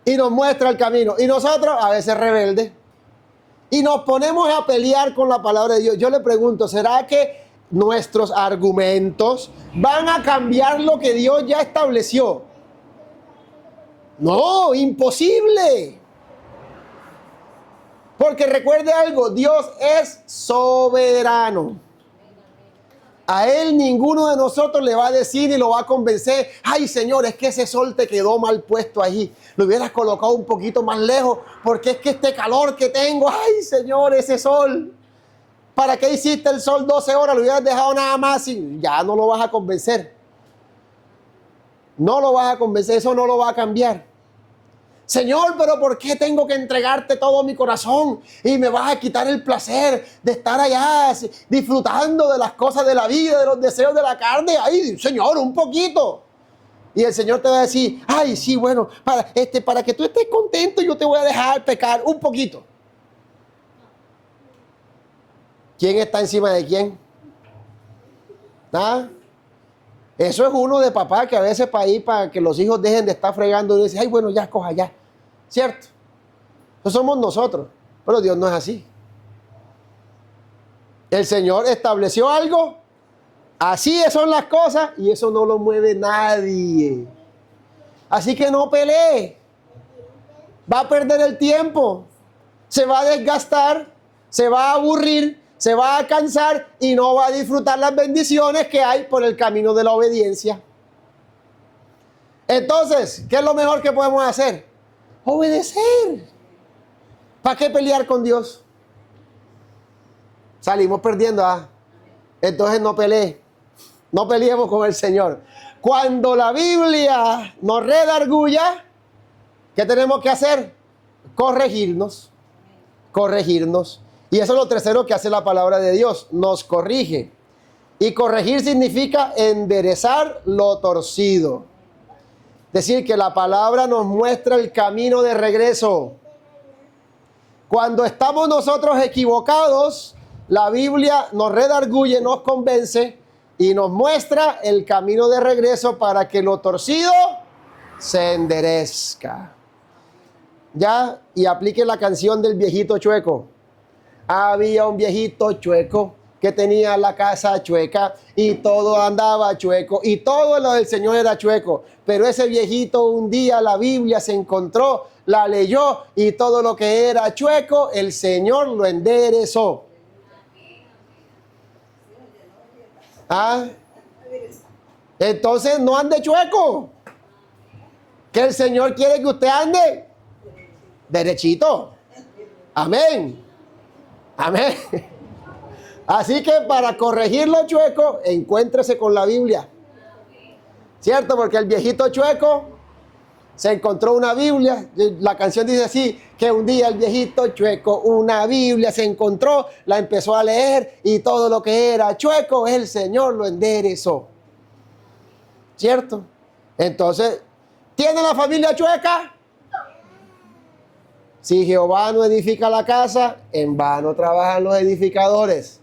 y nos muestra el camino. Y nosotros, a veces rebeldes, y nos ponemos a pelear con la palabra de Dios. Yo le pregunto, ¿será que nuestros argumentos van a cambiar lo que Dios ya estableció? No, imposible. Porque recuerde algo, Dios es soberano. A él ninguno de nosotros le va a decir ni lo va a convencer, ay Señor, es que ese sol te quedó mal puesto allí, lo hubieras colocado un poquito más lejos, porque es que este calor que tengo, ay Señor, ese sol, ¿para qué hiciste el sol 12 horas? Lo hubieras dejado nada más y ya no lo vas a convencer. No lo vas a convencer, eso no lo va a cambiar. Señor, pero ¿por qué tengo que entregarte todo mi corazón? Y me vas a quitar el placer de estar allá disfrutando de las cosas de la vida, de los deseos de la carne. Ay, Señor, un poquito. Y el Señor te va a decir, ay, sí, bueno, para que tú estés contento, yo te voy a dejar pecar un poquito. ¿Quién está encima de quién? ¿Ah? Eso es uno de papá que a veces para que los hijos dejen de estar fregando y dice, ay, bueno, ya, coja ya. ¿Cierto? Eso somos nosotros, pero Dios no es así. El Señor estableció algo, así son las cosas y eso no lo mueve nadie. Así que no pelee. Va a perder el tiempo, se va a desgastar, se va a aburrir, se va a cansar y no va a disfrutar las bendiciones que hay por el camino de la obediencia. Entonces, ¿qué es lo mejor que podemos hacer? Obedecer. ¿Para qué pelear con Dios? Salimos perdiendo, ¿ah? Entonces no pelee. No peleemos con el Señor. Cuando la Biblia nos redarguya, ¿qué tenemos que hacer? Corregirnos. Corregirnos. Y eso es lo tercero que hace la palabra de Dios. Nos corrige. Y corregir significa enderezar lo torcido. Decir que la palabra nos muestra el camino de regreso. Cuando estamos nosotros equivocados, la Biblia nos redarguye, nos convence y nos muestra el camino de regreso para que lo torcido se enderezca. Ya, y aplique la canción del viejito chueco. Había un viejito chueco que tenía la casa chueca y todo andaba chueco y todo lo del Señor era chueco. Pero ese viejito un día la Biblia se encontró, la leyó y todo lo que era chueco, el Señor lo enderezó. ¿Ah? Entonces no ande chueco. Que el Señor quiere que usted ande derechito. Amén. Amén. Así que para corregir lo chueco, encuéntrese con la Biblia. ¿Cierto? Porque el viejito chueco se encontró una Biblia. La canción dice así, que un día el viejito chueco una Biblia se encontró, la empezó a leer y todo lo que era chueco, el Señor lo enderezó. ¿Cierto? Entonces, ¿tiene la familia chueca? Si Jehová no edifica la casa, en vano trabajan los edificadores.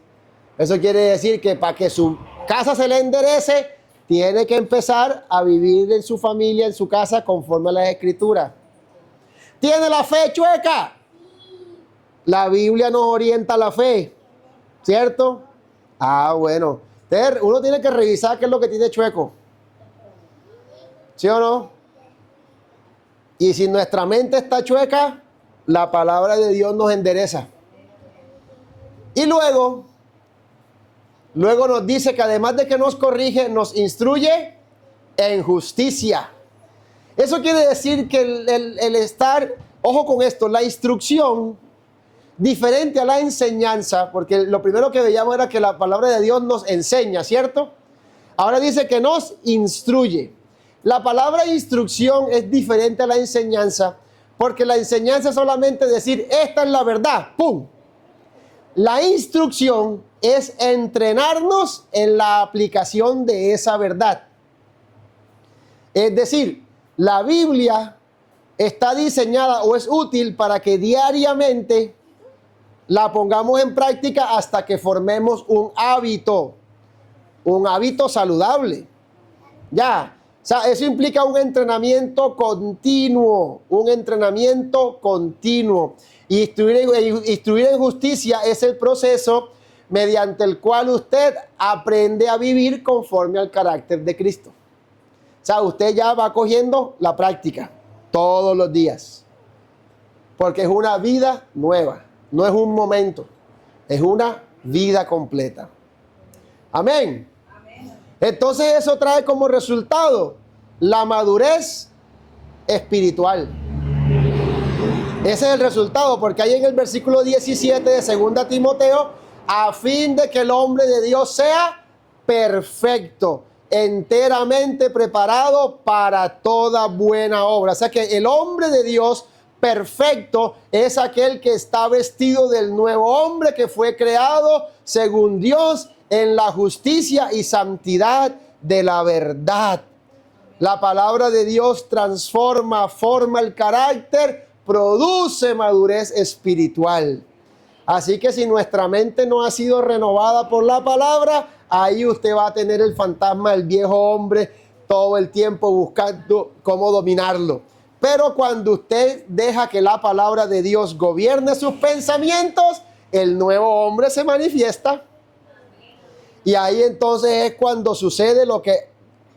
Eso quiere decir que para que su casa se le enderece, tiene que empezar a vivir en su familia, en su casa, conforme a las Escrituras. ¿Tiene la fe chueca? La Biblia nos orienta a la fe, ¿cierto? Ah, bueno. Uno tiene que revisar qué es lo que tiene chueco. ¿Sí o no? Y si nuestra mente está chueca, la palabra de Dios nos endereza. Y luego nos dice que además de que nos corrige, nos instruye en justicia. Eso quiere decir que el estar, ojo con esto, la instrucción, diferente a la enseñanza, porque lo primero que veíamos era que la palabra de Dios nos enseña, ¿cierto? Ahora dice que nos instruye. La palabra instrucción es diferente a la enseñanza, porque la enseñanza es solamente decir, esta es la verdad, ¡pum! La instrucción es entrenarnos en la aplicación de esa verdad. Es decir, la Biblia está diseñada o es útil para que diariamente la pongamos en práctica hasta que formemos un hábito saludable. Ya, o sea, eso implica un entrenamiento continuo. Y instruir en justicia es el proceso mediante el cual usted aprende a vivir conforme al carácter de Cristo. O sea, usted ya va cogiendo la práctica todos los días. Porque es una vida nueva. No es un momento. Es una vida completa. Amén. Entonces eso trae como resultado la madurez espiritual. Ese es el resultado, porque ahí en el versículo 17 de 2 Timoteo, a fin de que el hombre de Dios sea perfecto, enteramente preparado para toda buena obra. O sea que el hombre de Dios perfecto es aquel que está vestido del nuevo hombre que fue creado según Dios en la justicia y santidad de la verdad. La palabra de Dios transforma, forma el carácter, produce madurez espiritual. Así que si nuestra mente no ha sido renovada por la palabra, ahí usted va a tener el fantasma del viejo hombre todo el tiempo buscando cómo dominarlo. Pero cuando usted deja que la palabra de Dios gobierne sus pensamientos, el nuevo hombre se manifiesta. Y ahí entonces es cuando sucede lo que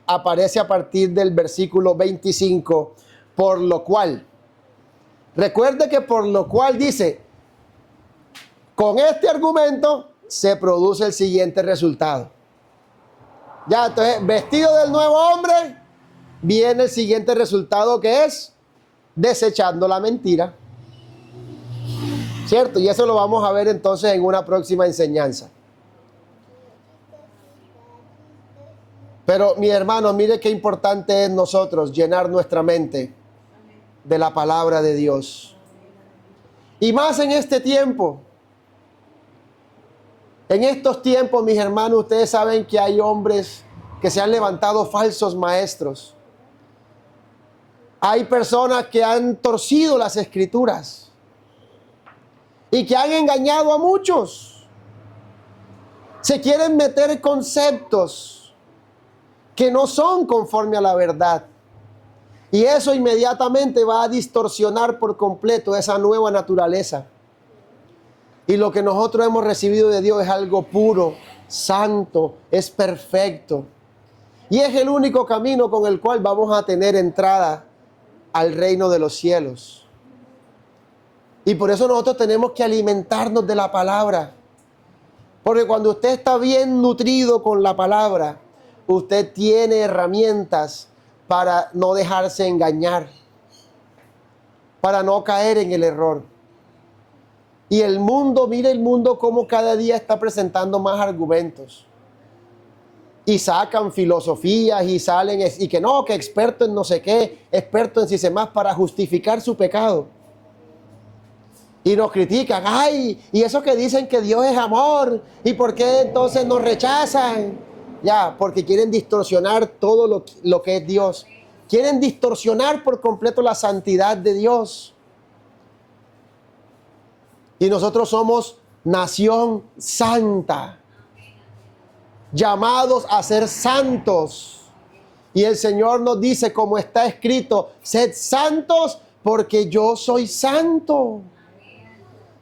aparece a partir del versículo 25, por lo cual. Recuerde que por lo cual dice, con este argumento se produce el siguiente resultado. Ya, entonces, vestido del nuevo hombre, viene el siguiente resultado, que es desechando la mentira. ¿Cierto? Y eso lo vamos a ver entonces en una próxima enseñanza. Pero mi hermano, mire qué importante es nosotros llenar nuestra mente de la palabra de Dios. Y más en este tiempo. En estos tiempos, mis hermanos, ustedes saben que hay hombres que se han levantado falsos maestros. Hay personas que han torcido las escrituras y que han engañado a muchos. Se quieren meter conceptos que no son conforme a la verdad. Y eso inmediatamente va a distorsionar por completo esa nueva naturaleza. Y lo que nosotros hemos recibido de Dios es algo puro, santo, es perfecto. Y es el único camino con el cual vamos a tener entrada al reino de los cielos. Y por eso nosotros tenemos que alimentarnos de la palabra. Porque cuando usted está bien nutrido con la palabra, usted tiene herramientas para no dejarse engañar, para no caer en el error. Y el mundo, mire el mundo cómo cada día está presentando más argumentos. Y sacan filosofías y salen, y que no, que experto en no sé qué, experto en si se más para justificar su pecado. Y nos critican, ay, y eso que dicen que Dios es amor, ¿y por qué entonces nos rechazan? Ya, porque quieren distorsionar todo lo que es Dios. Quieren distorsionar por completo la santidad de Dios. Y nosotros somos nación santa, llamados a ser santos. Y el Señor nos dice, como está escrito, sed santos porque yo soy santo.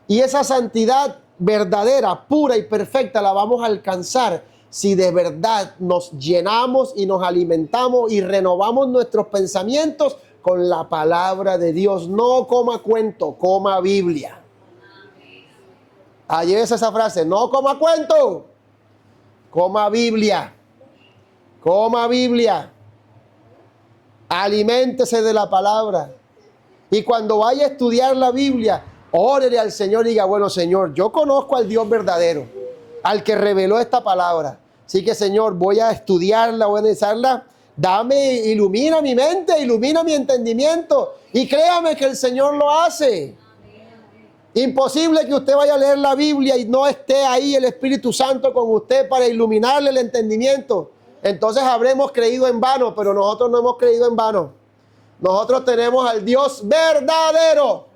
Y esa santidad verdadera, pura y perfecta la vamos a alcanzar si de verdad nos llenamos y nos alimentamos y renovamos nuestros pensamientos con la palabra de Dios. No coma cuento, coma Biblia. Allí es esa frase, no coma cuento, coma Biblia, coma Biblia, aliméntese de la palabra. Y cuando vaya a estudiar la Biblia, órele al Señor y diga, bueno Señor, yo conozco al Dios verdadero, al que reveló esta palabra. Así que Señor, voy a estudiarla, voy a analizarla, ilumina mi mente, ilumina mi entendimiento. Y créame que el Señor lo hace. Imposible que usted vaya a leer la Biblia y no esté ahí el Espíritu Santo con usted para iluminarle el entendimiento. Entonces habremos creído en vano, pero nosotros no hemos creído en vano. Nosotros tenemos al Dios verdadero.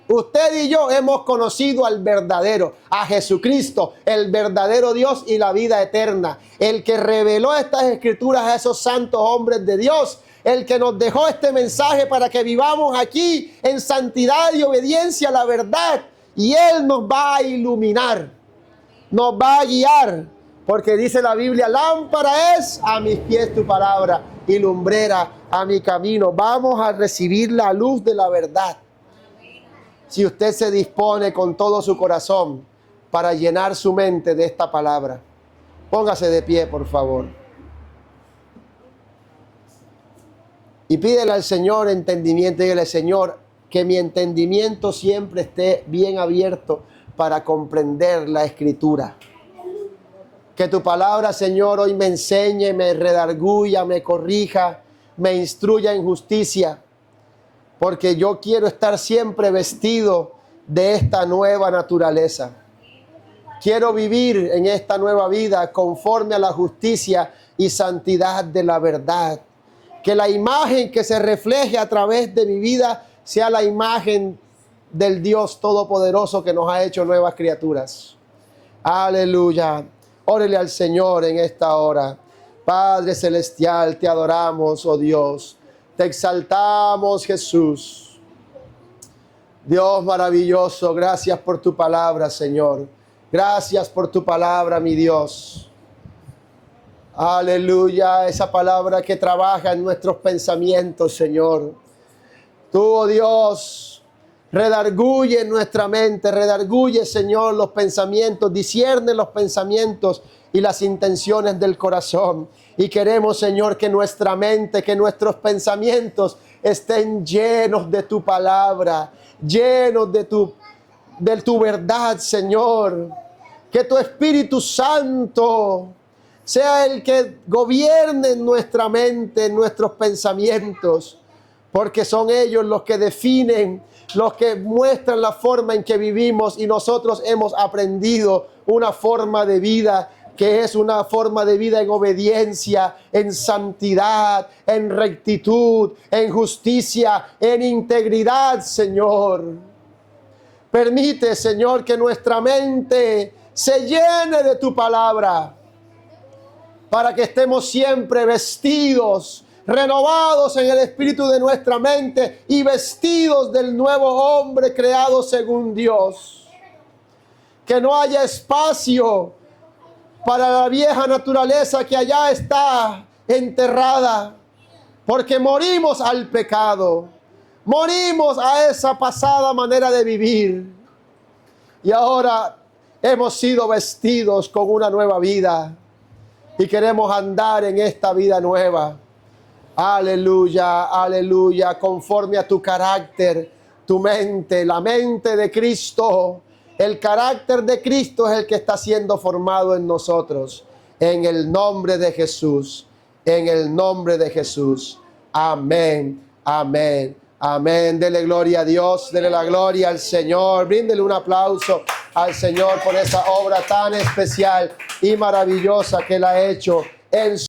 Usted y yo hemos conocido al verdadero, a Jesucristo, el verdadero Dios y la vida eterna. El que reveló estas escrituras a esos santos hombres de Dios. El que nos dejó este mensaje para que vivamos aquí en santidad y obediencia a la verdad. Y Él nos va a iluminar, nos va a guiar. Porque dice la Biblia, lámpara es a mis pies tu palabra y lumbrera a mi camino. Vamos a recibir la luz de la verdad. Si usted se dispone con todo su corazón para llenar su mente de esta palabra. Póngase de pie, por favor. Y pídele al Señor entendimiento. Dígale, Señor, que mi entendimiento siempre esté bien abierto para comprender la Escritura. Que tu palabra, Señor, hoy me enseñe, me redarguya, me corrija, me instruya en justicia. Porque yo quiero estar siempre vestido de esta nueva naturaleza. Quiero vivir en esta nueva vida conforme a la justicia y santidad de la verdad. Que la imagen que se refleje a través de mi vida sea la imagen del Dios Todopoderoso que nos ha hecho nuevas criaturas. Aleluya. Órele al Señor en esta hora. Padre Celestial, te adoramos, oh Dios. Te exaltamos, Jesús. Dios maravilloso, gracias por tu palabra, Señor. Gracias por tu palabra, mi Dios. Aleluya, esa palabra que trabaja en nuestros pensamientos, Señor. Tú, oh Dios, redarguye en nuestra mente, redarguye, Señor, los pensamientos, discierne los pensamientos y las intenciones del corazón. Y queremos, Señor, que nuestra mente, que nuestros pensamientos estén llenos de tu palabra, llenos de tu verdad, Señor. Que tu Espíritu Santo sea el que gobierne en nuestra mente, en nuestros pensamientos, porque son ellos los que definen, los que muestran la forma en que vivimos, y nosotros hemos aprendido una forma de vida que es una forma de vida en obediencia, en santidad, en rectitud, en justicia, en integridad, Señor. Permite, Señor, que nuestra mente se llene de tu palabra, para que estemos siempre vestidos, renovados en el espíritu de nuestra mente y vestidos del nuevo hombre creado según Dios. Que no haya espacio para la vieja naturaleza que allá está enterrada, porque morimos al pecado, morimos a esa pasada manera de vivir, y ahora hemos sido vestidos con una nueva vida y queremos andar en esta vida nueva. Aleluya, aleluya, conforme a tu carácter, tu mente, la mente de Cristo. El carácter de Cristo es el que está siendo formado en nosotros. En el nombre de Jesús, en el nombre de Jesús. Amén, amén, amén. Dele gloria a Dios, dele la gloria al Señor. Bríndele un aplauso al Señor por esa obra tan especial y maravillosa que Él ha hecho en su